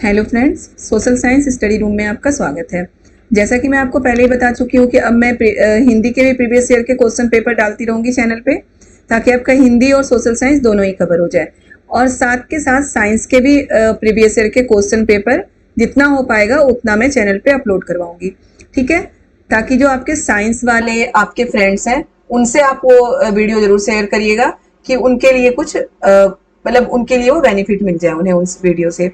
Hello friends, social science study room में आपका स्वागत है। जैसा कि मैं आपको पहले ही बता चुकी हूँ कि अब मैं हिंदी के भी प्रीवियस ईयर के क्वेश्चन पेपर डालती रहूँगी चैनल पे, ताकि आपका हिंदी और सोशल साइंस दोनों ही कवर हो जाए। और साथ के साथ साइंस के भी प्रीवियस ईयर के क्वेश्चन पेपर जितना हो पाएगा उतना मैं चैनल पे अपलोड करवाऊँगी, ठीक है। ताकि जो आपके साइंस वाले आपके फ्रेंड्स हैं उनसे आप वो वीडियो जरूर शेयर करिएगा कि उनके लिए कुछ मतलब उनके लिए वो बेनिफिट मिल जाए उन्हें उस वीडियो से,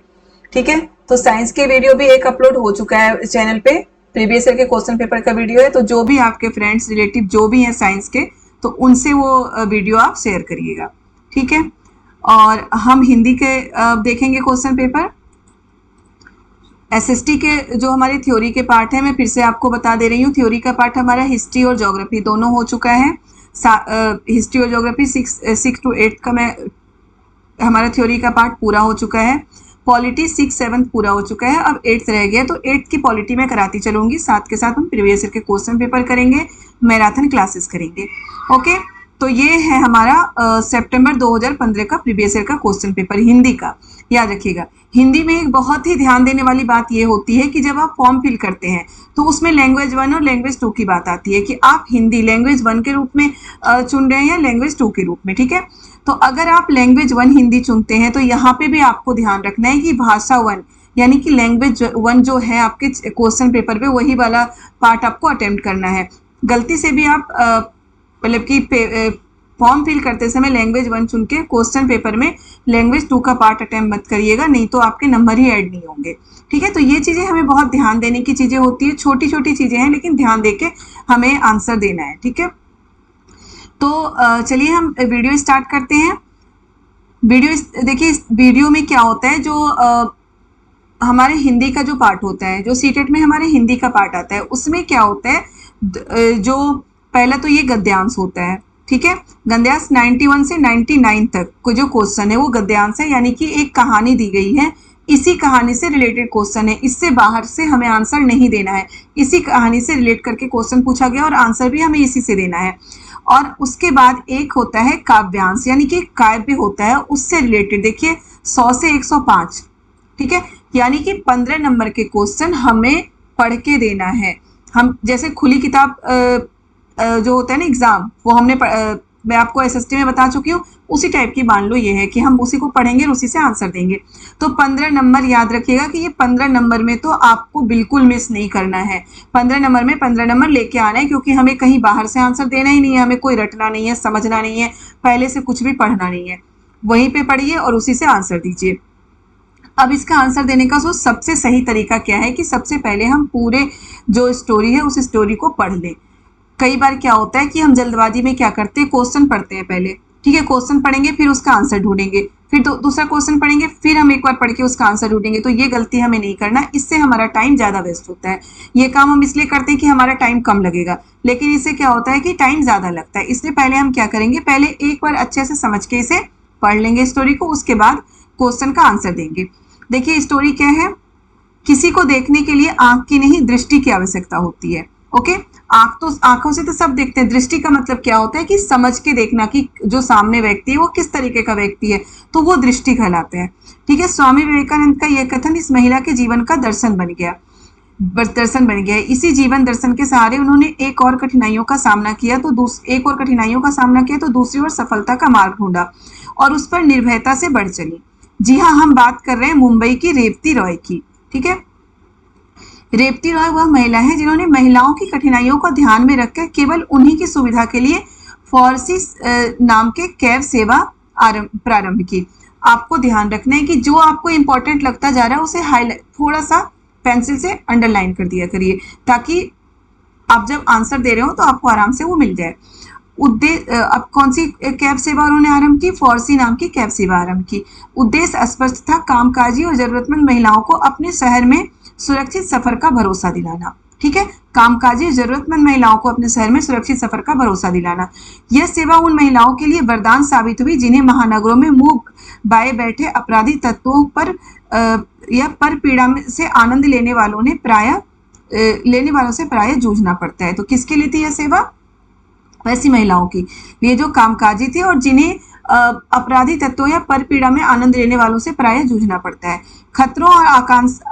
ठीक है। तो साइंस के वीडियो भी एक अपलोड हो चुका है चैनल पे, प्रीवियस ईयर के क्वेश्चन पेपर का वीडियो है। तो जो भी आपके फ्रेंड्स रिलेटिव जो भी हैं साइंस के, तो उनसे वो वीडियो आप शेयर करिएगा, ठीक है। और हम हिंदी के देखेंगे क्वेश्चन पेपर। एसएसटी के जो हमारी थ्योरी के पार्ट है, मैं फिर से आपको बता दे रही हूँ, थ्योरी का पार्ट हमारा हिस्ट्री और ज्योग्राफी दोनों हो चुका है। हिस्ट्री और ज्योग्राफी 6 to 8 का मैं हमारा थ्योरी का पार्ट पूरा हो चुका है। पॉलिटी 6, 7 पूरा हो चुका है, अब 8th रह गया। तो 8th की पॉलिटी में कराती चलूंगी, साथ के साथ हम प्रीवियस ईयर के क्वेश्चन पेपर करेंगे, मैराथन क्लासेस करेंगे। ओके, तो ये है हमारा सितंबर 2015 का प्रीवियस ईयर का क्वेश्चन पेपर हिंदी का। याद रखिएगा, हिंदी में एक बहुत ही ध्यान देने वाली बात ये होती है कि जब आप फॉर्म फिल करते हैं तो उसमें लैंग्वेज 1 और लैंग्वेज 2 की बात आती है कि आप हिंदी लैंग्वेज 1 के रूप में चुन रहे हैं या लैंग्वेज 2 के रूप में, ठीक है। तो अगर आप लैंग्वेज 1 हिंदी चुनते हैं तो यहाँ पे भी आपको ध्यान रखना है कि भाषा 1 यानी कि लैंग्वेज 1 जो है आपके क्वेश्चन पेपर पे, वही वाला पार्ट आपको अटेम्प्ट करना है। गलती से भी आप मतलब कि फॉर्म फिल करते समय लैंग्वेज 1 चुन के क्वेश्चन पेपर में लैंग्वेज 2 का पार्ट अटेम्प्ट मत करिएगा, नहीं तो आपके नंबर ही ऐड नहीं होंगे, ठीक है। तो ये चीज़ें हमें बहुत ध्यान देने की चीज़ें होती है, छोटी छोटी चीज़ें हैं लेकिन ध्यान दे के हमें आंसर देना है, ठीक है। तो चलिए हम वीडियो स्टार्ट करते हैं। वीडियो देखिए, इस वीडियो में क्या होता है, जो हमारे हिंदी का जो पार्ट होता है, जो सीटेट में हमारे हिंदी का पार्ट आता है, उसमें क्या होता है, जो पहला तो ये गद्यांश होता है, ठीक है। गद्यांश 91 से 99 तक को जो क्वेश्चन है वो गद्यांश है, यानी कि एक कहानी दी गई है, इसी कहानी से रिलेटेड क्वेश्चन है, इससे बाहर से हमें आंसर नहीं देना है, इसी कहानी से रिलेट करके क्वेश्चन पूछा गया और आंसर भी हमें इसी से देना है। और उसके बाद एक होता है काव्यांश, यानी कि काव्य होता है उससे रिलेटेड, देखिए 100 से 105, ठीक है। यानी कि 15 नंबर के क्वेश्चन हमें पढ़ के देना है। हम जैसे खुली किताब जो होता है ना एग्जाम, वो हमने मैं आपको एसएसटी में बता चुकी हूँ, उसी टाइप की मान लो ये है कि हम उसी को पढ़ेंगे और उसी से आंसर देंगे। तो 15 नंबर याद रखिएगा कि ये 15 नंबर में तो आपको बिल्कुल मिस नहीं करना है। 15 नंबर में 15 नंबर लेके आना है, क्योंकि हमें कहीं बाहर से आंसर देना ही नहीं है, हमें कोई रटना नहीं है, समझना नहीं है, पहले से कुछ भी पढ़ना नहीं है, वहीं पे पढ़िए और उसी से आंसर दीजिए। अब इसका आंसर देने का सबसे सही तरीका क्या है कि सबसे पहले हम पूरे जो स्टोरी है उस स्टोरी को पढ़ लें। कई बार क्या होता है कि हम जल्दबाजी में क्या करते हैं, क्वेश्चन पढ़ते हैं पहले, ठीक है, क्वेश्चन पढ़ेंगे फिर उसका आंसर ढूंढेंगे, फिर दूसरा क्वेश्चन पढ़ेंगे, फिर हम एक बार पढ़ के उसका आंसर ढूंढेंगे। तो ये गलती हमें नहीं करना, इससे हमारा टाइम ज़्यादा वेस्ट होता है। ये काम हम इसलिए करते हैं कि हमारा टाइम कम लगेगा, लेकिन इससे क्या होता है कि टाइम ज़्यादा लगता है। इसलिए पहले हम क्या करेंगे, पहले एक बार अच्छे से समझ के इसे पढ़ लेंगे स्टोरी को, उसके बाद क्वेश्चन का आंसर देंगे। देखिए स्टोरी क्या है, किसी को देखने के लिए आंख की नहीं दृष्टि की आवश्यकता होती है। ओके, आंखों से तो सब देखते हैं, दृष्टि का मतलब क्या होता है कि समझ के देखना कि जो सामने व्यक्ति है वो किस तरीके का व्यक्ति है, तो वो दृष्टि कहलाते हैं, ठीक है। स्वामी विवेकानंद का यह कथन इस महिला के जीवन का दर्शन बन गया। इसी जीवन दर्शन के सहारे उन्होंने एक और कठिनाइयों का सामना किया तो दूसरी ओर सफलता का मार्ग ढूंढा और उस पर निर्भयता से बढ़ चली। जी हाँ, हम बात कर रहे हैं मुंबई की रेवती रॉय की, ठीक है। रेवती रॉय वह महिला है जिन्होंने महिलाओं की कठिनाइयों को ध्यान में रखकर केवल उन्हीं की सुविधा के लिए फॉर्सिस नाम के कैब सेवा प्रारंभ की। आपको ध्यान रखना है कि जो आपको इंपॉर्टेंट लगता जा रहा है उसे हाईलाइट थोड़ा सा पेंसिल से अंडरलाइन कर दिया करिए, ताकि आप जब आंसर दे रहे हो तो आपको आराम से वो मिल जाए। अब कौन सी कैब सेवा उन्होंने आरंभ की, फॉर्सी नाम की कैब सेवा आरंभ की। उद्देश्य स्पष्ट था, कामकाजी और जरूरतमंद महिलाओं को अपने शहर में सुरक्षित सफर का भरोसा दिलाना, ठीक है। कामकाजी जरूरतमंद महिलाओं को अपने शहर में सुरक्षित सफर का भरोसा दिलाना। यह सेवा उन महिलाओं के लिए वरदान साबित हुई जिन्हें महानगरों में मुंह बाए बैठे अपराधी तत्वों पर या पर पीड़ा से आनंद लेने वालों से प्राय जूझना पड़ता है। तो किसके लिए थी यह सेवा, वैसी महिलाओं की, ये जो कामकाजी थी और जिन्हें अपराधी तत्वों या परपीड़ा में आनंद लेने वालों से प्रायः जूझना पड़ता है। खतरों और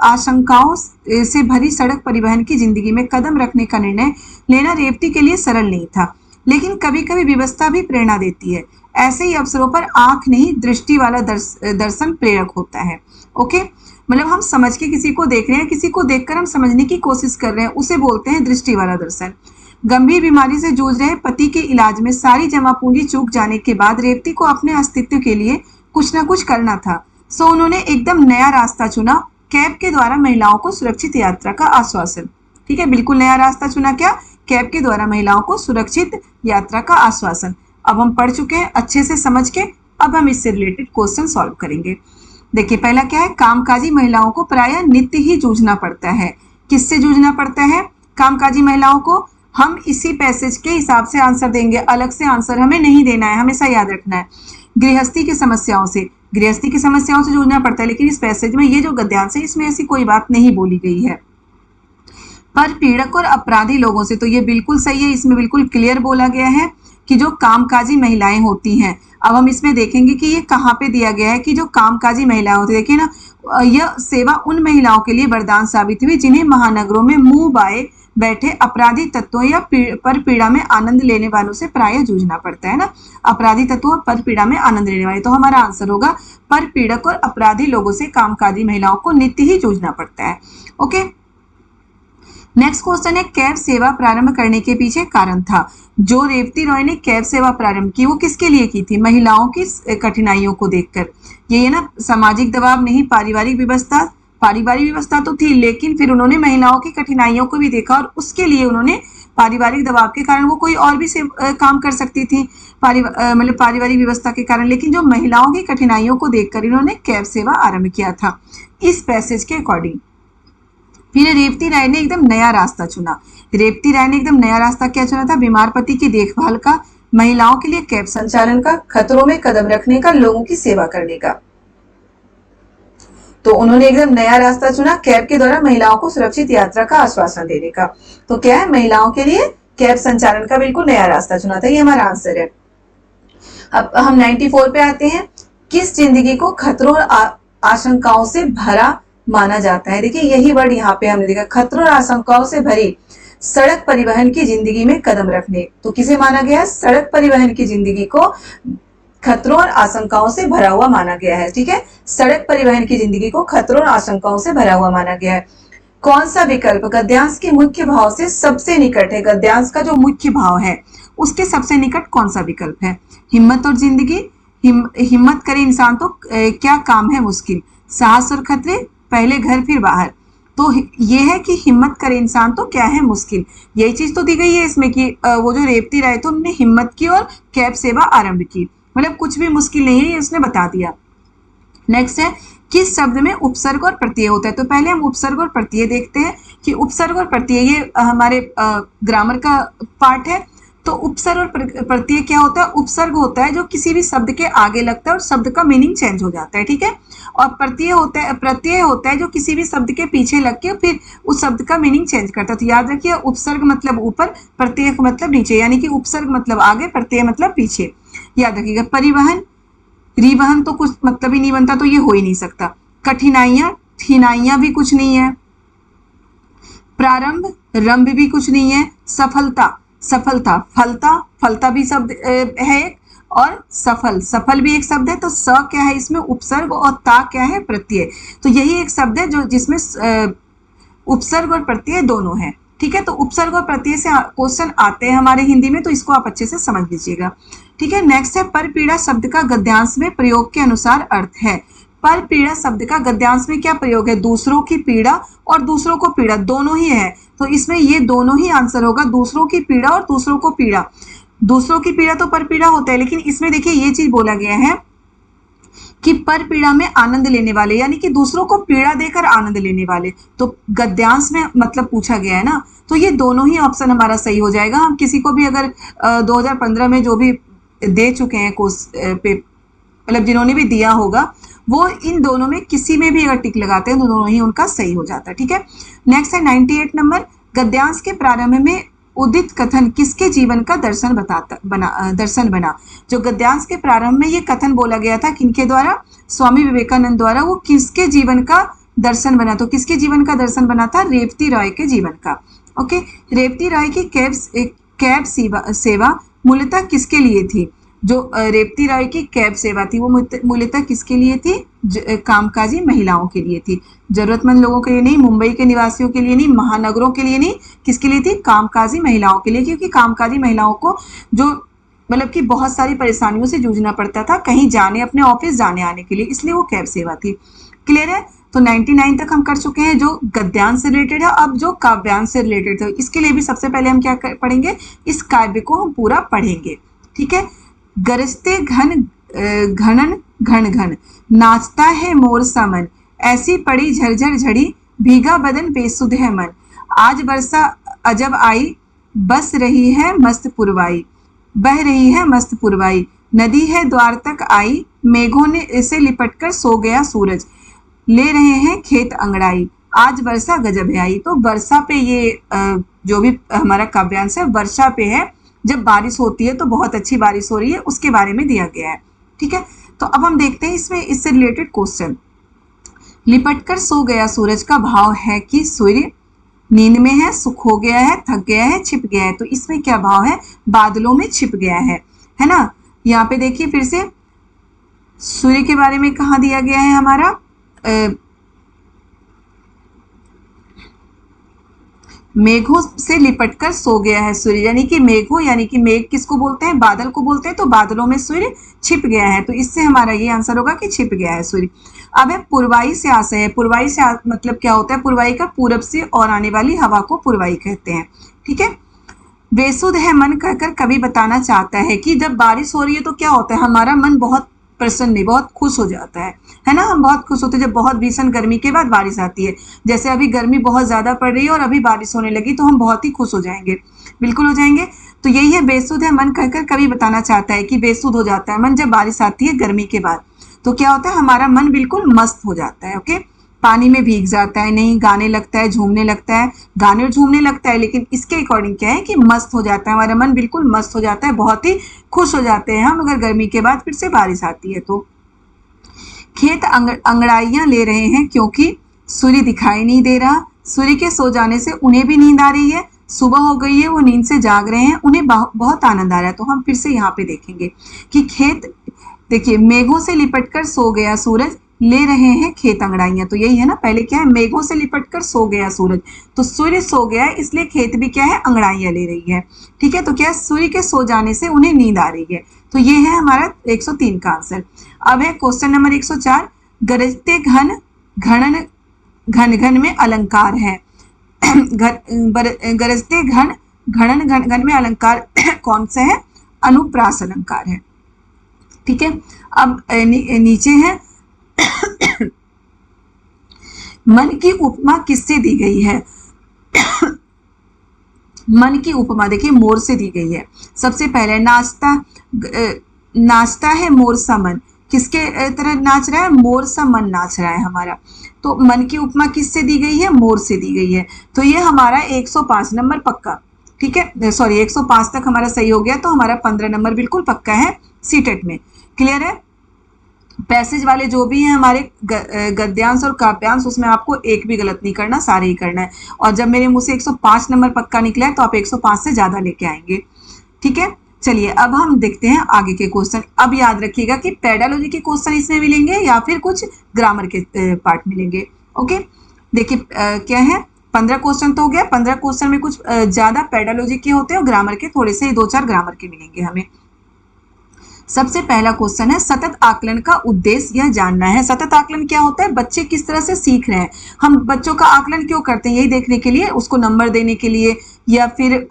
आशंकाओं से भरी सड़क परिवहन की जिंदगी में कदम रखने का निर्णय लेना रेवती के लिए सरल नहीं था, लेकिन कभी कभी व्यवस्था भी प्रेरणा देती है। ऐसे ही अवसरों पर आंख नहीं दृष्टि वाला दर्शन प्रेरक होता है। ओके, मतलब हम समझ के किसी को देख रहे हैं, किसी को देखकर हम समझने की कोशिश कर रहे हैं, उसे बोलते हैं दृष्टि वाला दर्शन। गंभीर बीमारी से जूझ रहे पति के इलाज में सारी जमा पूंजी चूक जाने के बाद रेवती को अपने अस्तित्व के लिए कुछ न कुछ करना था, सो उन्होंने एकदम नया रास्ता चुना, कैब के द्वारा महिलाओं को सुरक्षित यात्रा का आश्वासन। ठीक है, बिल्कुल नया रास्ता चुना, क्या? कैब के द्वारा महिलाओं को सुरक्षित यात्रा का आश्वासन। अब हम पढ़ चुके हैं अच्छे से समझ के, अब हम इससे रिलेटेड क्वेश्चन सॉल्व करेंगे। देखिए पहला क्या है, कामकाजी महिलाओं को प्रायः नित्य ही जूझना पड़ता है। किससे जूझना पड़ता है कामकाजी महिलाओं को? हम इसी पैसेज के हिसाब से आंसर देंगे, अलग से आंसर हमें नहीं देना है, हमेशा याद रखना है। गृहस्थी की समस्याओं से, गृहस्थी की समस्याओं से जूझना पड़ता है, लेकिन इस पैसेज में ये जो गद्यांश है इसमें ऐसी कोई बात नहीं बोली गई है। पर पीड़क और अपराधी लोगों से, तो ये बिल्कुल सही है, इसमें बिल्कुल क्लियर बोला गया है कि जो कामकाजी महिलाएं होती हैं। अब हम इसमें देखेंगे कि ये कहाँ पे दिया गया है कि जो कामकाजी महिलाएं होती है, देखिए ना, यह सेवा उन महिलाओं के लिए वरदान साबित हुई जिन्हें महानगरों में मुंह बाए बैठे अपराधी तत्वों या पर पीड़ा में आनंद लेने वालों से प्रायः जूझना पड़ता है ना। अपराधी तत्वों पर पीड़ा में आनंद लेने वाले, तो हमारा आंसर होगा पर पीड़क और अपराधी लोगों से कामकाजी महिलाओं को नित्य ही जूझना पड़ता है। ओके, नेक्स्ट क्वेश्चन है, कैब सेवा प्रारंभ करने के पीछे कारण था। जो रेवती रॉय ने कैब सेवा प्रारंभ की वो किसके लिए की थी? महिलाओं की कठिनाइयों को देखकर। ये ना सामाजिक दबाव नहीं, पारिवारिक व्यवस्था तो थी, लेकिन फिर उन्होंने महिलाओं की कठिनाइयों को भी देखा और उसके लिए उन्होंने पारिवारिक दबाव के कारण, वो कोई और भी काम कर सकती थी मतलब पारिवारिक व्यवस्था के कारण, लेकिन जो महिलाओं की कठिनाइयों को देखकर इन्होंने कैब सेवा आरंभ किया था इस पैसेज के अकॉर्डिंग। फिर रेवती राय ने एकदम नया रास्ता चुना। रेवती राय ने एकदम नया रास्ता क्या चुना था? बीमार पति की देखभाल का, महिलाओं के लिए कैब संचालन का, खतरों में कदम रखने का, लोगों की सेवा करने का। तो उन्होंने एकदम नया रास्ता चुना, कैब के द्वारा महिलाओं को सुरक्षित यात्रा का आश्वासन देने का। तो क्या है, महिलाओं के लिए कैब संचालन का बिल्कुल नया रास्ता चुना था, ये हमारा आंसर है। अब हम 94 पे आते हैं, किस जिंदगी को खतरों और आशंकाओं से भरा माना जाता है? देखिए यही वर्ड यहाँ पे हमने देखा, खतरों और आशंकाओं से भरी सड़क परिवहन की जिंदगी में कदम रखने। तो किसे माना गया है? सड़क परिवहन की जिंदगी को खतरों और आशंकाओं से भरा हुआ माना गया है। ठीक है, सड़क परिवहन की जिंदगी को खतरों और आशंकाओं से भरा हुआ माना गया है। कौन सा विकल्प गद्यांश के मुख्य भाव से सबसे निकट है? गद्यांश का जो मुख्य भाव है उसके सबसे निकट कौन सा विकल्प है? हिम्मत और जिंदगी, हिम्मत करे इंसान तो क्या काम है मुश्किल, साहस और खतरे, पहले घर फिर बाहर। तो ये है कि हिम्मत करे इंसान तो क्या है मुश्किल, यही चीज तो दी गई है इसमें कि वो जो रेवती राय थे उन्होंने हिम्मत की और कैब सेवा आरंभ की, मतलब कुछ भी मुश्किल नहीं है, ये उसने बता दिया। नेक्स्ट है, किस शब्द में उपसर्ग और प्रत्यय होता है? तो पहले हम उपसर्ग और प्रत्यय देखते हैं कि उपसर्ग और प्रत्यय ये हमारे ग्रामर का पार्ट है। तो उपसर्ग और प्रत्यय क्या होता है? उपसर्ग होता है जो किसी भी शब्द के आगे लगता है और शब्द का मीनिंग चेंज हो जाता है। ठीक है, और प्रत्यय होता है जो किसी भी शब्द के पीछे लग के फिर उस शब्द का मीनिंग चेंज करता है। तो याद रखिए, उपसर्ग मतलब ऊपर, प्रत्यय मतलब नीचे, यानी कि उपसर्ग मतलब आगे, प्रत्यय मतलब पीछे। याद रखिएगा। परिवहन, रिवहन तो कुछ मतलब ही नहीं बनता, तो ये हो ही नहीं सकता। कठिनाइयां, ठिनाइयां भी कुछ नहीं है। प्रारंभ, रंभ भी कुछ नहीं है। सफलता, सफलता, फलता, फलता भी शब्द है एक, और सफल, सफल भी एक शब्द है। तो स क्या है इसमें? उपसर्ग, और ता क्या है? प्रत्यय। तो यही एक शब्द है जो जिसमें उपसर्ग और प्रत्यय दोनों है। ठीक है, तो उपसर्ग और प्रत्यय से क्वेश्चन आते हैं हमारे हिंदी में, तो इसको आप अच्छे से समझ लीजिएगा। ठीक है, नेक्स्ट है, परपीड़ा शब्द का गद्यांश में प्रयोग के अनुसार अर्थ है। परपीड़ा शब्द का गद्यांश में क्या प्रयोग है? दूसरों की पीड़ा और दूसरों को पीड़ा, दोनों ही है। तो इसमें ये दोनों ही आंसर होगा, दूसरों की पीड़ा और दूसरों को पीड़ा। दूसरों की पीड़ा तो परपीड़ा होता है, लेकिन इसमें देखिए ये चीज बोला गया है कि परपीड़ा में आनंद लेने वाले, यानी कि दूसरों को पीड़ा देकर आनंद लेने वाले। तो गद्यांश में मतलब पूछा गया है ना, तो ये दोनों ही ऑप्शन हमारा सही हो जाएगा। हम किसी को भी अगर 2015 में जो भी दे चुके हैं कोर्स पे, मतलब जिन्होंने भी दिया होगा, वो इन दोनों में किसी में भी अगर टिक लगाते हैं तो दोनों ही उनका सही हो जाता है। ठीक है, नेक्स्ट है 98 नंबर, गद्यांश के प्रारंभ में उदित कथन किसके जीवन का दर्शन बना। जो गद्यांश के प्रारंभ में ये कथन बोला गया था किनके द्वारा, स्वामी विवेकानंद द्वारा, वो किसके जीवन का दर्शन बना। तो किसके जीवन का दर्शन बना था, रेवती रॉय के जीवन का। ओके, रेवती रॉय की कैब सेवा मूलतः किसके लिए थी। जो रेवती रॉय की कैब सेवा थी वो मूलतः किसके लिए थी, कामकाजी महिलाओं के लिए थी। जरूरतमंद लोगों के लिए नहीं, मुंबई के निवासियों के लिए नहीं, महानगरों के लिए नहीं, किसके लिए थी, कामकाजी महिलाओं के लिए। क्योंकि कामकाजी महिलाओं को जो मतलब कि बहुत सारी परेशानियों से जूझना पड़ता था कहीं जाने, अपने ऑफिस जाने आने के लिए, इसलिए वो कैब सेवा थी। क्लियर है। तो 99 तक हम कर चुके हैं जो गद्यांश से रिलेटेड है। अब जो काव्यांश से रिलेटेड है इसके लिए भी सबसे पहले हम क्या पढ़ेंगे, इस काव्य को हम पूरा पढ़ेंगे। ठीक है। गरजते घनन घन घन, नाचता है मोर सा मन, ऐसी पड़ी झरझर झड़ी, भीगा बदन बेसुध है मन। आज वर्षा अजब आई, बस रही है मस्त पुरवाई, बह रही है मस्त पुरवाई, नदी है द्वार तक आई, मेघों ने इसे लिपटकर सो गया सूरज, ले रहे हैं खेत अंगड़ाई, आज वर्षा गजब है आई। तो वर्षा पे ये जो भी हमारा काव्यांश है वर्षा पे है। जब बारिश होती है तो बहुत अच्छी बारिश हो रही है उसके बारे में दिया गया है। ठीक है। तो अब हम देखते हैं इसमें इससे रिलेटेड क्वेश्चन। लिपटकर सो गया सूरज का भाव है कि सूर्य नींद में है, सुख हो गया है, थक गया है, छिप गया है। तो इसमें क्या भाव है, बादलों में छिप गया है ना। यहाँ पे देखिए फिर से सूर्य के बारे में कहा दिया गया है हमारा, मेघों से लिपटकर सो गया है सूर्य, यानी कि मेघों, यानी कि मेघ किसको बोलते हैं, बादल को बोलते हैं। तो बादलों में सूर्य छिप गया है, तो इससे हमारा ये आंसर होगा कि छिप गया है सूर्य। अब है पुरवाई से आशय है। पुरवाई से मतलब क्या होता है, पुरवाई का पूरब से और आने वाली हवा को पुरवाई कहते हैं। ठीक है। बेसुध है मन कहकर कवि बताना चाहता है कि जब बारिश हो रही है तो क्या होता है, हमारा मन बहुत प्रसन्न, बहुत खुश हो जाता है ना। हम बहुत खुश होते हैं जब बहुत भीषण गर्मी के बाद बारिश आती है। जैसे अभी गर्मी बहुत ज्यादा पड़ रही है और अभी बारिश होने लगी तो हम बहुत ही खुश हो जाएंगे, बिल्कुल हो जाएंगे। तो यही है बेसुध है मन कहकर कवि बताना चाहता है कि बेसुध हो जाता है मन जब बारिश आती है गर्मी के बाद। तो क्या होता है, हमारा मन बिल्कुल मस्त हो जाता है। ओके, पानी में भीग जाता है, नहीं गाने लगता है, झूमने लगता है, गाने और झूमने लगता है। लेकिन इसके अकॉर्डिंग क्या है कि मस्त हो जाता है, हमारा मन बिल्कुल मस्त हो जाता है, बहुत ही खुश हो जाते हैं हम अगर गर्मी के बाद फिर से बारिश आती है तो। खेत अंगड़ाइयां ले रहे हैं क्योंकि सूर्य दिखाई नहीं दे रहा। सूर्य के सो जाने से उन्हें भी नींद आ रही है, सुबह हो गई है, वो नींद से जाग रहे हैं, उन्हें बहुत आनंद आ रहा है। तो हम फिर से यहाँ पे देखेंगे कि खेत, देखिए मेघों से लिपटकर सो गया सूरज, ले रहे हैं खेत अंगड़ाइयां। तो यही है ना, पहले क्या है, मेघों से लिपटकर सो गया सूरज, तो सूर्य सो गया है इसलिए खेत भी क्या है, अंगड़ाइयां ले रही है। ठीक है। तो क्या है, सूर्य के सो जाने से उन्हें नींद आ रही है। तो ये है हमारा 103 का आंसर। अब है क्वेश्चन नंबर 104। गरजते घन घन में अलंकार है। गरजते घन में अलंकार कौन सा है, अनुप्रास अलंकार है। ठीक है। अब नीचे है मन की उपमा किससे दी गई है। मन की उपमा देखिए मोर से दी गई है। सबसे पहले नाचता है मोर सा मन, किसके तरह नाच रहा है, मोर सा मन नाच रहा है हमारा। तो मन की उपमा किससे दी गई है, मोर से दी गई है। तो ये हमारा 105 नंबर पक्का। ठीक है, सॉरी 105 तक हमारा सही हो गया, तो हमारा 15 नंबर बिल्कुल पक्का है सीटेट में। क्लियर है। पैसेज वाले जो भी हैं हमारे गद्यांश और काव्यांश, उसमें आपको एक भी गलत नहीं करना, सारे ही करना है। और जब मेरे मुंह से 105 नंबर पक्का निकला है तो आप 105 से ज्यादा लेके आएंगे। ठीक है। चलिए अब हम देखते हैं आगे के क्वेश्चन। अब याद रखिएगा कि पेडालॉजी के क्वेश्चन इसमें मिलेंगे या फिर कुछ ग्रामर के पार्ट मिलेंगे। ओके, देखिए क्या है, 15 क्वेश्चन तो हो गया। 15 क्वेश्चन में कुछ ज्यादा पेडालॉजी के होते हैं और ग्रामर के थोड़े से 2-4 ग्रामर के मिलेंगे हमें। सबसे पहला क्वेश्चन है, सतत आकलन का उद्देश्य यह जानना है। सतत आकलन क्या होता है, बच्चे किस तरह से सीख रहे हैं। हम बच्चों का आकलन क्यों करते हैं, यही देखने के लिए, उसको नंबर देने के लिए या फिर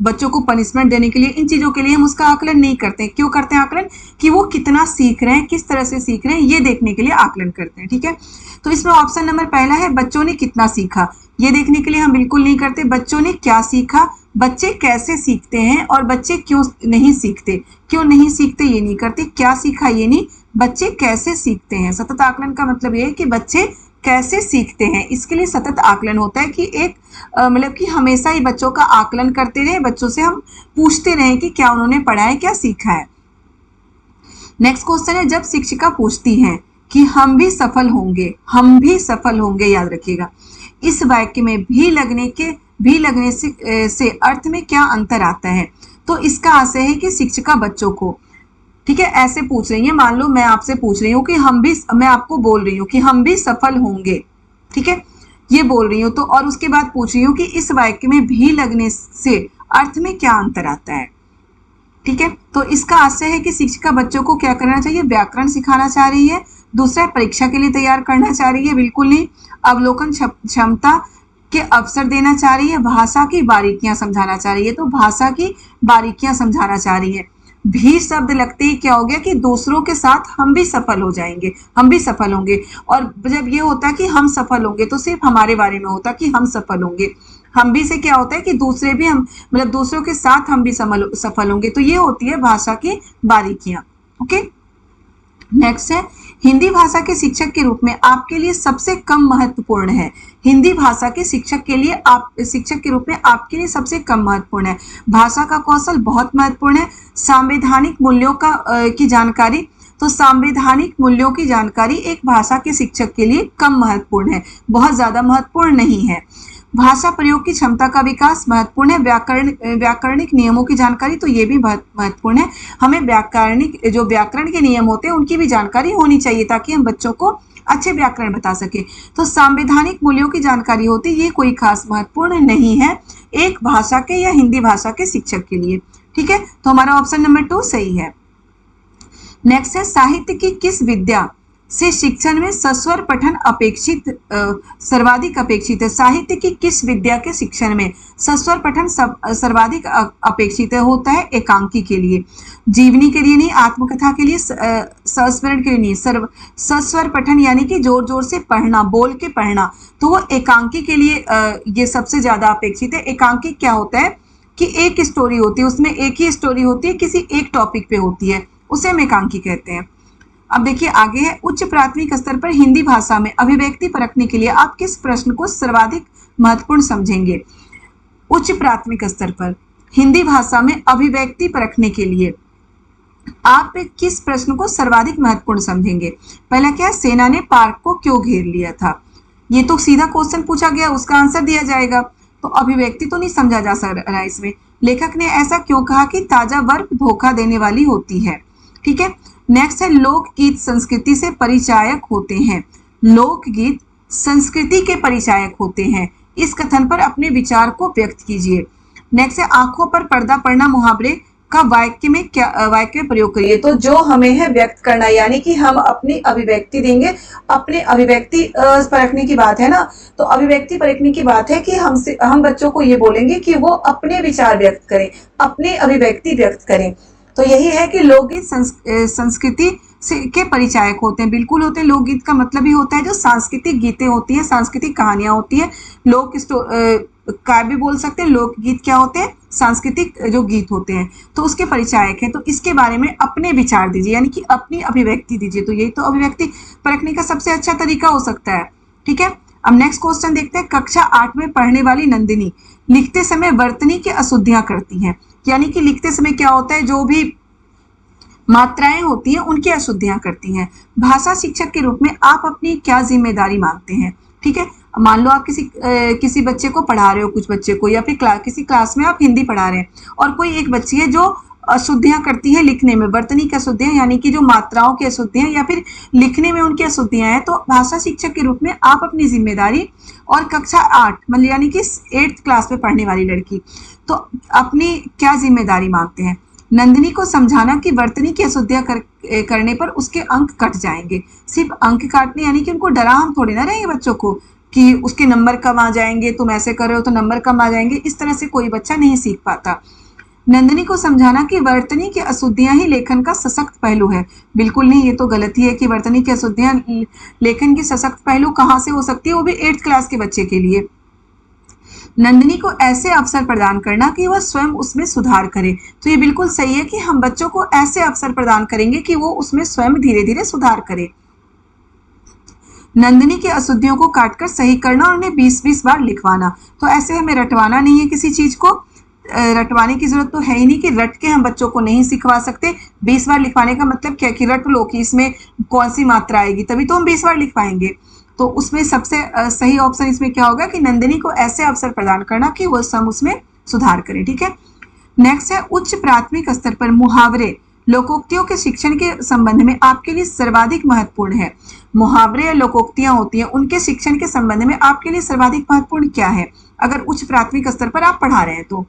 बच्चों को पनिशमेंट देने के लिए, इन चीजों के लिए हम उसका आकलन नहीं करते हैं। क्यों करते हैं आकलन, कि वो कितना सीख रहे हैं, किस तरह से सीख रहे हैं, ये देखने के लिए आकलन करते हैं। ठीक है। तो इसमें ऑप्शन नंबर पहला है, बच्चों ने कितना सीखा, ये देखने के लिए हम बिल्कुल नहीं करते। बच्चों ने क्या सीखा, बच्चे कैसे सीखते हैं और बच्चे क्यों नहीं सीखते, क्यों नहीं सीखते ये नहीं करते, क्या सीखा ये नहीं, बच्चे कैसे सीखते हैं। सतत आकलन का मतलब ये है कि बच्चे कैसे सीखते हैं, इसके लिए सतत आकलन होता है कि एक मतलब कि हमेशा ही बच्चों का आकलन करते रहे, बच्चों से हम पूछते रहें कि क्या उन्होंने पढ़ा है, क्या सीखा है। नेक्स्ट क्वेश्चन है, जब शिक्षिका पूछती हैं कि हम भी सफल होंगे, हम भी सफल होंगे, याद रखिएगा, इस वाक्य में भी लगने से अर्थ में क्या अंतर आता है। तो इसका आशय है कि शिक्षिका बच्चों को, ठीक है, ऐसे पूछ रही है, मान लो मैं आपसे पूछ रही हूँ कि मैं आपको बोल रही हूँ कि हम भी सफल होंगे, ठीक है, ये बोल रही हूँ, तो और उसके बाद पूछ रही हूँ कि इस वाक्य में भी लगने से अर्थ में क्या अंतर आता है, ठीक है। तो इसका आशय है कि शिक्षिका बच्चों को क्या करना चाहिए, व्याकरण सिखाना चाह रही है। दूसरा, परीक्षा के लिए तैयार करना चाह रही है, बिल्कुल नहीं। अवलोकन क्षमता के अवसर देना चाह रही है, भाषा की बारीकियां समझाना चाह रही है, तो भाषा की बारीकियां समझाना चाह रही है। भी शब्द लगते ही क्या हो गया कि दूसरों के साथ हम भी सफल हो जाएंगे, हम भी सफल होंगे। और जब ये होता कि हम सफल होंगे तो सिर्फ हमारे बारे में होता कि हम सफल होंगे। हम भी से क्या होता है कि दूसरे भी हम मतलब दूसरों के साथ हम भी सफल होंगे, तो ये होती है भाषा की बारीकियां। ओके, नेक्स्ट है, हिंदी भाषा के शिक्षक के रूप में आपके लिए सबसे कम महत्वपूर्ण है। हिंदी भाषा के शिक्षक के रूप में आपके लिए सबसे कम महत्वपूर्ण है। भाषा का कौशल बहुत महत्वपूर्ण है। संवैधानिक मूल्यों की जानकारी, तो संवैधानिक मूल्यों की जानकारी एक भाषा के शिक्षक के लिए कम महत्वपूर्ण है, बहुत ज्यादा महत्वपूर्ण नहीं है। भाषा प्रयोग की क्षमता का विकास महत्वपूर्ण है। व्याकरणिक नियमों की जानकारी, तो ये भी महत्वपूर्ण है। हमें व्याकरण के नियम होते हैं उनकी भी जानकारी होनी चाहिए ताकि हम बच्चों को अच्छे व्याकरण बता सके। तो संवैधानिक मूल्यों की जानकारी होती, ये कोई खास महत्वपूर्ण नहीं है एक भाषा के या हिंदी भाषा के शिक्षक के लिए, ठीक है। तो हमारा ऑप्शन नंबर 2 सही है। नेक्स्ट है, साहित्य की किस विद्या से शिक्षण में सस्वर पठन सर्वाधिक अपेक्षित है। साहित्य की किस विद्या के शिक्षण में सस्वर पठन सर्वाधिक अपेक्षित होता है, एकांकी के लिए, जीवनी के लिए नहीं, आत्मकथा के लिए, संस्मरण के लिए नहीं, सस्वर पठन यानी कि जोर जोर से पढ़ना, बोल के पढ़ना, तो वो एकांकी के लिए ये सबसे ज्यादा अपेक्षित है। एकांकी क्या होता है कि एक स्टोरी होती है, उसमें एक ही स्टोरी होती है, किसी एक टॉपिक पे होती है, उसे हम एकांकी कहते हैं। अब देखिए आगे है, उच्च प्राथमिक स्तर पर हिंदी भाषा में अभिव्यक्ति परखने के लिए आप किस प्रश्न को सर्वाधिक महत्वपूर्ण समझेंगे। उच्च प्राथमिक स्तर पर हिंदी भाषा में अभिव्यक्ति परखने के लिए आप किस प्रश्न को सर्वाधिक महत्वपूर्ण समझेंगे। पहला क्या है, सेना ने पार्क को क्यों घेर लिया था। ये तो सीधा क्वेश्चन पूछा गया, उसका आंसर दिया जाएगा, तो अभिव्यक्ति तो नहीं समझा जा सकता है इसमें। लेखक ने ऐसा क्यों कहा कि ताजा बर्फ धोखा देने वाली होती है, ठीक है। नेक्स्ट है, लोकगीत संस्कृति से परिचायक होते हैं। लोकगीत संस्कृति के परिचायक होते हैं, इस कथन पर अपने विचार को व्यक्त कीजिए। नेक्स्ट है, आंखों पर पर्दा पड़ना मुहावरे का वाक्य में प्रयोग करिए। तो जो हमें है व्यक्त करना, यानी कि हम अपनी अभिव्यक्ति देंगे, अपने अभिव्यक्ति परखने की बात है ना, तो अभिव्यक्ति परखने की बात है कि हम बच्चों को ये बोलेंगे कि वो अपने विचार व्यक्त करें, अपने अभिव्यक्ति व्यक्त करें। तो यही है कि लोकगीत संस्कृति के परिचायक होते हैं, बिल्कुल होते हैं। लोकगीत का मतलब ही होता है जो सांस्कृतिक गीतें होती हैं, सांस्कृतिक कहानियां होती हैं, काव्य बोल सकते हैं। लोकगीत क्या होते हैं, सांस्कृतिक जो गीत होते हैं, तो उसके परिचायक हैं। तो इसके बारे में अपने विचार दीजिए, यानी कि अपनी अभिव्यक्ति दीजिए। तो यही तो अभिव्यक्ति परखने का सबसे अच्छा तरीका हो सकता है, ठीक है। अब नेक्स्ट क्वेश्चन देखते हैं, कक्षा 8 में पढ़ने वाली नंदिनी लिखते समय वर्तनी की अशुद्धियां करती हैं। यानी कि लिखते समय क्या होता है, जो भी मात्राएं होती हैं उनकी अशुद्धियां करती हैं। भाषा शिक्षक के रूप में आप अपनी क्या जिम्मेदारी मानते हैं, ठीक है। मान लो आप किसी बच्चे को पढ़ा रहे हो, कुछ बच्चे को, या फिर किसी क्लास में आप हिंदी पढ़ा रहे हैं और कोई एक बच्ची है जो अशुद्धियां करती है लिखने में, वर्तनी की अशुद्धियां, यानी कि जो मात्राओं की अशुद्धियां या फिर लिखने में उनकी अशुद्धियां हैं, तो भाषा शिक्षक के रूप में आप अपनी जिम्मेदारी, और कक्षा 8 मतलब यानी कि 8th क्लास में पढ़ने वाली लड़की, तो अपनी क्या जिम्मेदारी मानते हैं। नंदिनी को समझाना कि वर्तनी की अशुद्धियां करने पर उसके अंक कट जाएंगे। सिर्फ अंक काटने, यानी कि उनको डरा हम थोड़ी ना रहेंगे बच्चों को कि उसके नंबर कम आ जाएंगे, तुम ऐसे कर रहे हो तो नंबर कम आ जाएंगे, इस तरह से कोई बच्चा नहीं सीख पाता। नंदिनी को समझाना कि वर्तनी की अशुद्धियां ही लेखन का सशक्त पहलू है। बिल्कुल नहीं, ये तो गलत ही है कि वर्तनी की अशुद्धियां लेखन की सशक्त पहलू कहाँ से हो सकती है, वो भी 8th क्लास के बच्चे के लिए। नंदिनी को ऐसे अवसर प्रदान करना कि वह स्वयं उसमें सुधार करे। तो ये बिल्कुल सही है कि हम बच्चों को ऐसे अवसर प्रदान करेंगे कि वो उसमें स्वयं धीरे धीरे सुधार करे। नंदिनी की अशुद्धियों को काटकर सही करना और उन्हें 20-20 बार लिखवाना। तो ऐसे हमें रटवाना नहीं है किसी चीज को, रटवाने की जरूरत तो है ही नहीं कि रट के हम बच्चों को नहीं सिखवा सकते। 20 बार लिखवाने का मतलब क्या कि रट लो कि इसमें कौन सी मात्रा आएगी, तभी तो हम 20 बार लिखवाएंगे। तो उसमें सबसे सही ऑप्शन इसमें क्या होगा कि नंदिनी को ऐसे अवसर प्रदान करना कि वो सम उसमें सुधार करे। ठीक है, नेक्स्ट है उच्च प्राथमिक स्तर पर मुहावरे लोकोक्तियों के शिक्षण के संबंध में आपके लिए सर्वाधिक महत्वपूर्ण है। मुहावरे या लोकोक्तियां होती हैं, उनके शिक्षण के संबंध में आपके लिए सर्वाधिक महत्वपूर्ण क्या है अगर उच्च प्राथमिक स्तर पर आप पढ़ा रहे हैं तो?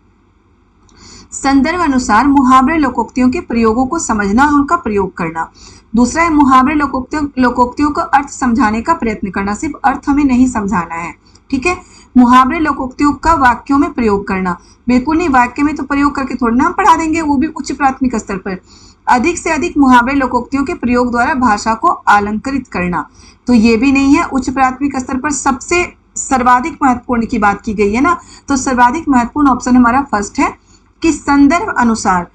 संदर्भ अनुसार मुहावरे लोकोक्तियों के प्रयोगों को समझना और उनका प्रयोग करना। दूसरा है मुहावरे लोकोक्तियों का अर्थ समझाने का प्रयत्न करना, सिर्फ अर्थ हमें नहीं समझाना है। ठीक है, मुहावरे लोकोक्तियों का वाक्यों में प्रयोग करना, बिल्कुल नहीं, वाक्य में तो प्रयोग करके थोड़ी ना हम पढ़ा देंगे, वो भी उच्च प्राथमिक स्तर पर। अधिक से अधिक मुहावरे लोकोक्तियों के प्रयोग द्वारा भाषा को अलंकृत करना, तो ये भी नहीं है। उच्च प्राथमिक स्तर पर सबसे सर्वाधिक महत्वपूर्ण की बात की गई है ना, तो सर्वाधिक महत्वपूर्ण ऑप्शन हमारा फर्स्ट है कि संदर्भ अनुसार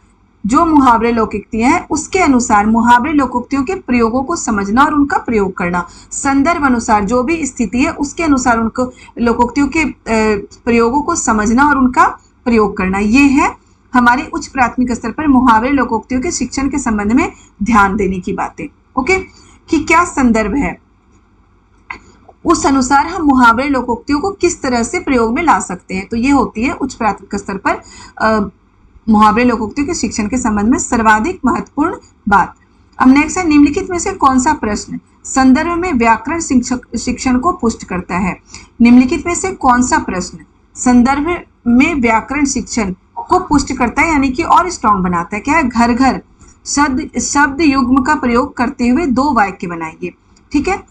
जो मुहावरे लोकोक्तियां हैं उसके अनुसार मुहावरे लोकोक्तियों के प्रयोगों को समझना और उनका प्रयोग करना। संदर्भ अनुसार जो भी स्थिति है उसके अनुसार उनको लोकोक्तियों के प्रयोगों को समझना और उनका प्रयोग करना, ये है हमारे उच्च प्राथमिक स्तर पर मुहावरे लोकोक्तियों के शिक्षण के संबंध में ध्यान देने की बातें। ओके, कि क्या संदर्भ है, उस अनुसार हम मुहावरे लोकोक्तियों को किस तरह से प्रयोग में ला सकते हैं। तो ये होती है उच्च प्राथमिक स्तर पर मुहावरे लोकोक्तियों के शिक्षण के संबंध में सर्वाधिक महत्वपूर्ण बात। अब नेक्स्ट है निम्नलिखित में से कौन सा प्रश्न संदर्भ में व्याकरण शिक्षण को पुष्ट करता है। निम्नलिखित में से कौन सा प्रश्न संदर्भ में व्याकरण शिक्षण को पुष्ट करता है, यानी कि और स्ट्रॉन्ग बनाता है। क्या है, घर घर शब्द युग्म का प्रयोग करते हुए 2 वाक्य बनाइए। ठीक है,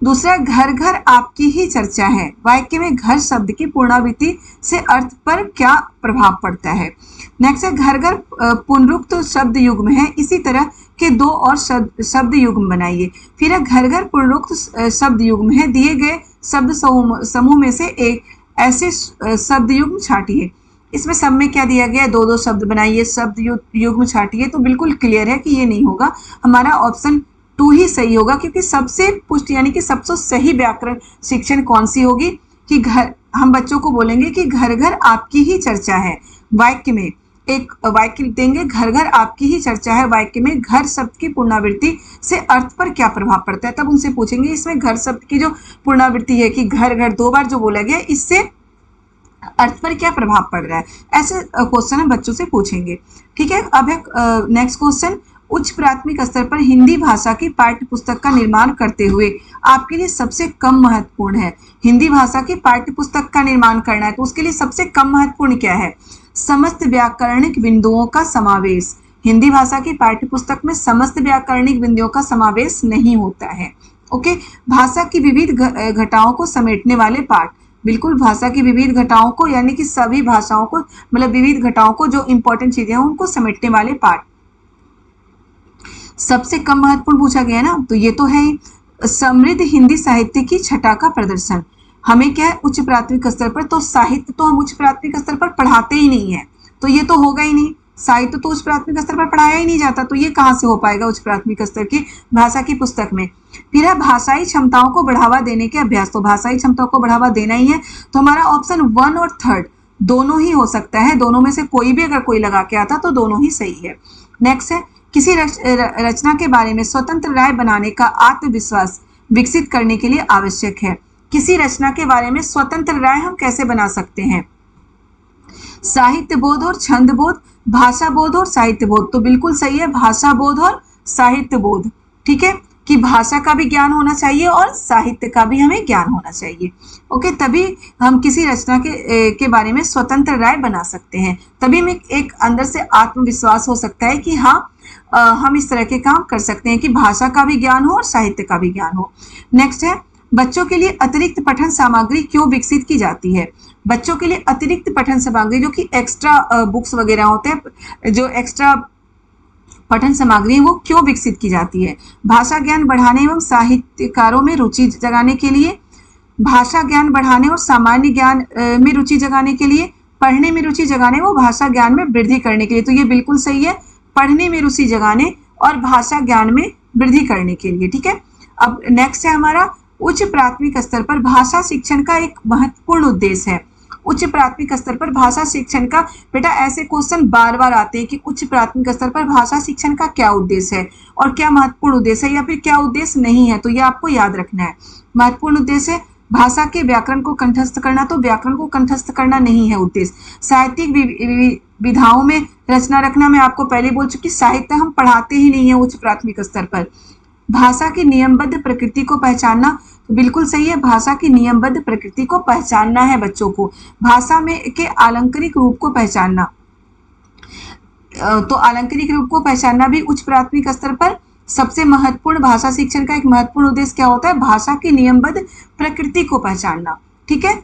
दूसरा घर घर आपकी ही चर्चा है, वाक्य में घर शब्द की पुनरावृत्ति से अर्थ पर क्या प्रभाव पड़ता है। नेक्स्ट है घर घर पुनरुक्त शब्द युग्म है, इसी तरह के 2 और शब्द युग्म बनाइए। फिर है घर घर पुनरुक्त शब्द युग्म है, दिए गए शब्द समूह में से एक ऐसे शब्द युग्म छाटिए। इसमें सब में क्या दिया गया है, 2-2 शब्द बनाइए, शब्द युग्म छाटिए। तो बिल्कुल क्लियर है कि ये नहीं होगा, हमारा ऑप्शन 2 ही सही होगा, क्योंकि सबसे पुष्ट यानी कि सबसे सही व्याकरण शिक्षण कौन सी होगी कि घर, हम बच्चों को बोलेंगे कि घर घर आपकी ही चर्चा है, वाक्य में एक वाक्य लिख देंगे घर घर आपकी ही चर्चा है, वाक्य में घर शब्द की पुनरावृत्ति से अर्थ पर क्या प्रभाव पड़ता है। तब उनसे पूछेंगे इसमें घर शब्द की जो पुनरावृत्ति है कि घर घर 2 बार जो बोला गया, इससे अर्थ पर क्या प्रभाव पड़ रहा है, ऐसे क्वेश्चन हम बच्चों से पूछेंगे। ठीक है, अब है नेक्स्ट क्वेश्चन, उच्च प्राथमिक स्तर पर हिंदी भाषा की पाठ्य पुस्तक का निर्माण करते हुए आपके लिए सबसे कम महत्वपूर्ण है। हिंदी भाषा की पाठ्य पुस्तक का निर्माण करना है तो उसके लिए सबसे कम महत्वपूर्ण क्या है, समस्त व्याकरणिक बिंदुओं का समावेश। हिंदी भाषा की पाठ्य पुस्तक में समस्त व्याकरणिक बिंदुओं का समावेश नहीं होता है। ओके, भाषा की विविध घटाओं को समेटने वाले पाठ, बिल्कुल भाषा की विविध घटाओं को, यानी कि सभी भाषाओं को, मतलब विविध घटाओं को, जो इंपॉर्टेंट चीजें हैं उनको समेटने वाले पाठ सबसे कम महत्वपूर्ण पूछा गया ना, तो ये तो है ही। समृद्ध हिंदी साहित्य की छटा का प्रदर्शन, हमें क्या है उच्च प्राथमिक स्तर पर, तो साहित्य तो हम उच्च प्राथमिक स्तर पर पढ़ाते ही नहीं है, तो ये तो होगा ही नहीं, साहित्य तो उच्च प्राथमिक स्तर पर पढ़ाया ही नहीं जाता, तो ये कहाँ से हो पाएगा उच्च प्राथमिक स्तर की भाषा की पुस्तक में। फिर है भाषाई क्षमताओं को बढ़ावा देने के अभ्यास, तो भाषाई क्षमताओं को बढ़ावा देना ही है, तो हमारा ऑप्शन 1 और 3 दोनों ही हो सकता है, दोनों में से कोई भी अगर कोई लगा के आता तो दोनों ही सही है। नेक्स्ट है किसी रचना के बारे में स्वतंत्र राय बनाने का आत्मविश्वास विकसित करने के लिए आवश्यक है। किसी रचना के बारे में स्वतंत्र राय हम कैसे बना सकते हैं, साहित्य बोध और छंद बोध, भाषा बोध और साहित्य बोध, तो बिल्कुल सही है भाषा बोध और साहित्य बोध। ठीक है, कि भाषा का भी ज्ञान होना चाहिए और साहित्य का भी हमें ज्ञान होना चाहिए। ओके, तभी हम किसी रचना के बारे में स्वतंत्र राय बना सकते हैं, तभी में एक अंदर से आत्मविश्वास हो सकता है कि हाँ हम इस तरह के काम कर सकते हैं कि भाषा का भी ज्ञान हो और साहित्य का भी ज्ञान हो। नेक्स्ट है बच्चों के लिए अतिरिक्त पठन सामग्री क्यों विकसित की जाती है। बच्चों के लिए अतिरिक्त पठन सामग्री जो कि एक्स्ट्रा बुक्स वगैरह होते हैं, जो एक्स्ट्रा पठन सामग्री है, वो क्यों विकसित की जाती है। भाषा ज्ञान बढ़ाने एवं साहित्यकारों में रुचि जगाने के लिए, भाषा ज्ञान बढ़ाने और सामान्य ज्ञान में रुचि जगाने के लिए, पढ़ने में रुचि जगाने व भाषा ज्ञान में वृद्धि करने के लिए, तो ये बिल्कुल सही है, पढ़ने में रुचि जगाने और भाषा ज्ञान में वृद्धि करने के लिए। ठीक है, अब नेक्स्ट है हमारा उच्च प्राथमिक स्तर पर भाषा शिक्षण का एक महत्वपूर्ण उद्देश्य है। उच्च प्राथमिक स्तर पर भाषा शिक्षण का, बेटा ऐसे क्वेश्चन बार बार आते हैं कि उच्च प्राथमिक स्तर पर भाषा शिक्षण का क्या उद्देश्य है और क्या महत्वपूर्ण उद्देश्य है या फिर क्या उद्देश्य नहीं है, तो ये आपको याद रखना है। महत्वपूर्ण उद्देश्य भाषा के व्याकरण को कंठस्थ करना, तो व्याकरण को कंठस्थ करना नहीं है उद्देश्य। साहित्यिक विधाओं में रचना रखना, मैं आपको पहले बोल चुकी, साहित्य हम पढ़ाते ही नहीं है उच्च प्राथमिक स्तर पर। भाषा की नियमबद्ध प्रकृति को पहचानना, तो बिल्कुल सही है, भाषा की नियमबद्ध प्रकृति को पहचानना है बच्चों को। भाषा में के आलंकारिक रूप को पहचानना, तो आलंकारिक रूप को पहचानना भी उच्च प्राथमिक स्तर पर सबसे महत्वपूर्ण, भाषा शिक्षण का एक महत्वपूर्ण उद्देश्य क्या होता है, भाषा की नियमबद्ध प्रकृति को पहचानना। ठीक है,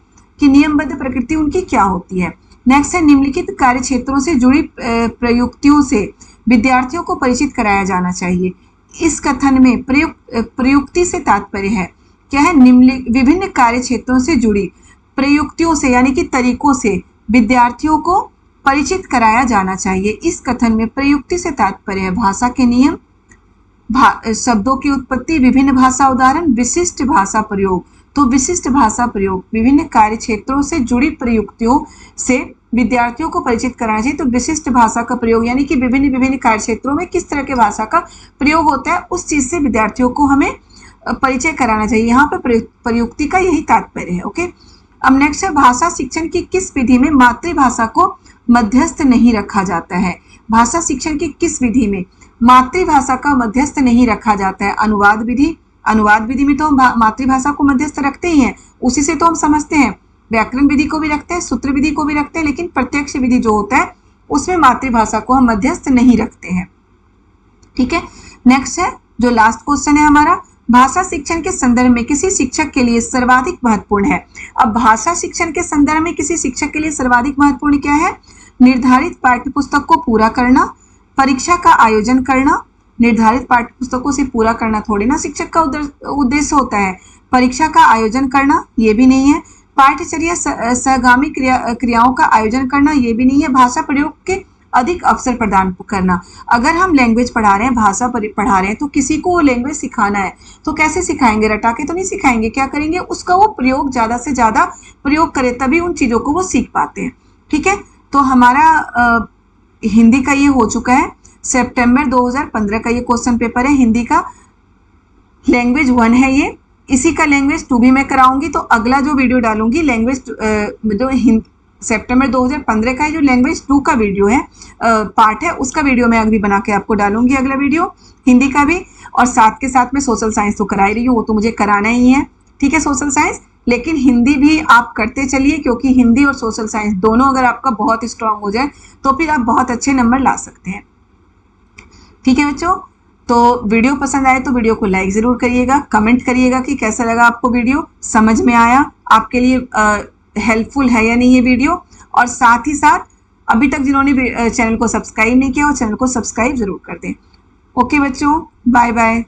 कि नियमबद्ध प्रकृति उनकी क्या होती है। नेक्स्ट है, निम्नलिखित कार्य क्षेत्रों से जुड़ी प्रयुक्तियों से विद्यार्थियों को परिचित कराया जाना चाहिए। इस कथन में प्रयुक्ति से तात्पर्य है क्या है, विभिन्न कार्य क्षेत्रों से जुड़ी प्रयुक्तियों से यानी कि तरीकों से विद्यार्थियों को परिचित कराया जाना चाहिए। इस कथन में प्रयुक्ति से तात्पर्य है भाषा के नियम, शब्दों की उत्पत्ति, विभिन्न भाषा उदाहरण, विशिष्ट भाषा प्रयोग। तो विशिष्ट भाषा प्रयोग, विभिन्न कार्य क्षेत्रों से जुड़ी प्रयुक्तियों से विद्यार्थियों को परिचित कराना चाहिए। तो विशिष्ट भाषा का प्रयोग यानी कि विभिन्न विभिन्न कार्य क्षेत्रों में किस तरह के भाषा का प्रयोग होता है, उस चीज से विद्यार्थियों को हमें परिचय कराना चाहिए। यहाँ पर प्रयुक्ति का यही तात्पर्य है। ओके, अब नेक्स्ट है, भाषा शिक्षण की किस विधि में मातृभाषा को मध्यस्थ नहीं रखा जाता है। भाषा शिक्षण की किस विधि में मातृभाषा का मध्यस्थ नहीं रखा जाता है। अनुवाद विधि, अनुवाद विधि में तो हम मातृभाषा को मध्यस्थ रखते ही हैं, उसी से तो हम समझते हैं। व्याकरण विधि को भी रखते हैं, सूत्र विधि को भी रखते हैं, लेकिन प्रत्यक्ष विधि जो होता है उसमें मातृभाषा को हम मध्यस्थ नहीं रखते हैं। ठीक है, नेक्स्ट है जो लास्ट क्वेश्चन है हमारा, भाषा शिक्षण के संदर्भ में किसी शिक्षक के लिए सर्वाधिक महत्वपूर्ण है। अब भाषा शिक्षण के संदर्भ में किसी शिक्षक के लिए सर्वाधिक महत्वपूर्ण क्या है, निर्धारित पाठ्यपुस्तक को पूरा करना, परीक्षा का आयोजन करना। निर्धारित पाठ्यपुस्तकों से पूरा करना थोड़ी ना शिक्षक का उद्देश्य होता है, परीक्षा का आयोजन करना ये भी नहीं है, पाठ्यचर्या सहगामी क्रियाओं का आयोजन करना ये भी नहीं है, भाषा प्रयोग के अधिक अवसर प्रदान करना। अगर हम लैंग्वेज पढ़ा रहे हैं, भाषा पढ़ा रहे हैं, तो किसी को वो लैंग्वेज सिखाना है तो कैसे सिखाएंगे, रटा के तो नहीं सिखाएंगे, क्या करेंगे, उसका वो प्रयोग ज्यादा से ज्यादा प्रयोग करे, तभी उन चीजों को वो सीख पाते हैं। ठीक है, तो हमारा हिंदी का ये हो चुका है, सितंबर 2015 का ये क्वेश्चन पेपर है हिंदी का, लैंग्वेज 1 है ये, इसी का लैंग्वेज 2 भी मैं कराऊंगी। तो अगला जो वीडियो डालूंगी लैंग्वेज जो सितंबर 2015 का जो लैंग्वेज 2 का वीडियो है, पार्ट है, उसका वीडियो मैं अभी बना के आपको डालूंगी, अगला वीडियो हिंदी का भी। और साथ के साथ में सोशल साइंस तो करा ही रही हूँ, वो तो मुझे कराना ही है। ठीक है, सोशल साइंस, लेकिन हिंदी भी आप करते चलिए, क्योंकि हिंदी और सोशल साइंस दोनों अगर आपका बहुत स्ट्रांग हो जाए तो फिर आप बहुत अच्छे नंबर ला सकते हैं। ठीक है बच्चों, तो वीडियो पसंद आए तो वीडियो को लाइक जरूर करिएगा, कमेंट करिएगा कि कैसा लगा आपको वीडियो, समझ में आया, आपके लिए हेल्पफुल है या नहीं ये वीडियो। और साथ ही साथ अभी तक जिन्होंने चैनल को सब्सक्राइब नहीं किया वो चैनल को सब्सक्राइब जरूर कर दें। ओके बच्चों, बाय बाय।